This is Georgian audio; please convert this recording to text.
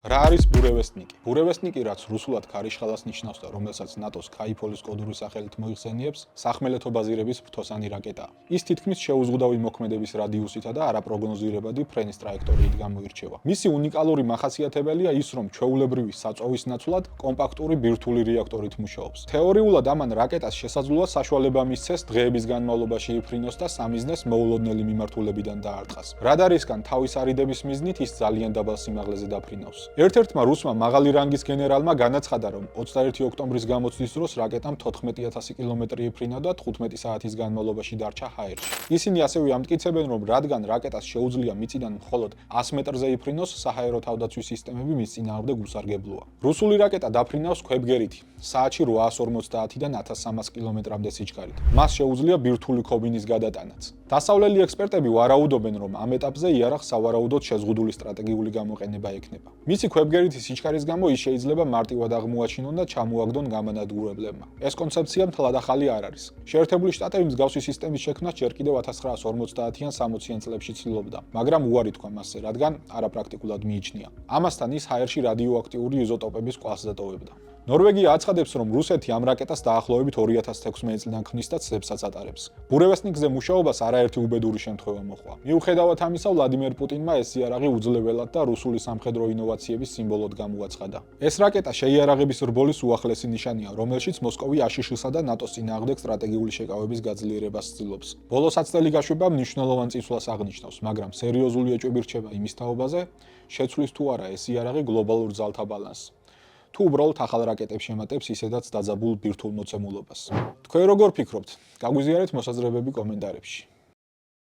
რა არის ბურევესტნიკი? ბურევესტნიკი, რაც რუსულად ქარიშხალას ნიშნავს და რომელსაც ნატოს ქაიფოლის კოდური სახელით მოიხსენიებს, სახმელეთო ბაზირების ფრთოსანი რაკეტაა. ის თითქმის შეუზღუდავი მოქმედების რადიუსითა და არაპროგნოზირებადი ფრენის ტრაექტორიით გამოირჩევა. მისი უნიკალური მახასიათებელია ის, რომ ჩვეულებრივი საწვავის ნაცვლად კომპაქტური ბირთვული რეაქტორით მუშაობს. თეორიულად ამან რაკეტას შესაძლოა საშუალება მისცეს დღეების განმავლობაში იფრინოს და სამიზნეს მოულოდნელი მიმართულებიდან დაარტყას. რადარისგან თავის არიდების მიზნით ის ძალიან დაბალ სიმაღლეზე დაფრინავს. ერთ-ერთმა რუსმა მაღალი რანგის გენერალმა განაცხადა, რომ 21 ოქტომბრის გამოცდის დროს რაკეტამ 14000 კილომეტრი იფრინა და 15 საათის განმავლობაში დარჩა ჰაერში. ისინი ასევე ამტკიცებენ, რომ რადგან რაკეტას შეუძლია მიწიდან მხოლოდ 100 მეტრზე იფრინოს, საჰაერო თავდაცვის სისტემები მის წინააღმდეგ უსარგებლოა. რუსული რაკეტა დაფრინავს ქვებგერით, საათში 850-დან 1300 კილომეტრამდე სიჩქარით. მას შეუძლია ბირთვული ქობინის გადატანაც. დასავლელი ექსპერტები ვარაუდობენ, რომ ამ ეტაპზე იარაღს სავარაუდოდ შეზღუდული სტრატეგიული გამოყენება ექნება. მისი ქვებგერითი სიჩქარის გამო ის შეიძლება მარტივად აღმოაჩინონ და ჩამოაგდონ გამანადგურებლებმა. ეს კონცეფცია მთლად ახალი არ არის. შეერთებული შტატები მსგავსი სისტემის შექმნას ჯერ კიდევ 1950-ან 60-იან წლებში ცდილობდა, მაგრამ უარი თქვა მასზე, რადგან არაპრაქტიკულად მიიჩნია. ამასთან ის ჰაერში რადიოაქტიური იზოტოპების კვალს დატოვებდა. ნორვეგია აცხადებს, რომ რუსეთი ამ რაკეტას დაახლოებით 2016 წლიდან ქმნის და ცდებსაც ატარებს. ბურევესტნიკზე მუშაობას არაერთი უბედური შემთხვევა მოჰყვა. მიუხედავად ამისა, ვლადიმერ პუტინმა ეს იარაღი უძლეველად და რუსული სამხედრო ინოვაციების სიმბოლოდ გამოაცხადა. ეს რაკეტა შეიარაღების რბოლის უახლესი ნიშანია, რომელშიც მოსკოვი აშშ-სა და ნატოს წინააღმდეგ სტრატეგიული შეკავების გაძლიერებას ცდილობს. ბოლო საცდელი გაშვება მნიშვნელოვან წინსვლას აღნიშნავს, მაგრამ სერიოზული ეჭვები რჩება იმის თაობაზე, შეცვლის თუ არა ეს იარაღი გლობალურ ძალთა ბალანსს. თუ უბრალოდ ახალ რაკეტებს შემატებს ისედაც დაძაბულ ბირთვულ მოცემულობას. თქვენ როგორ ფიქრობთ? გაგვიზიარეთ მოსაზრებები კომენტარებში.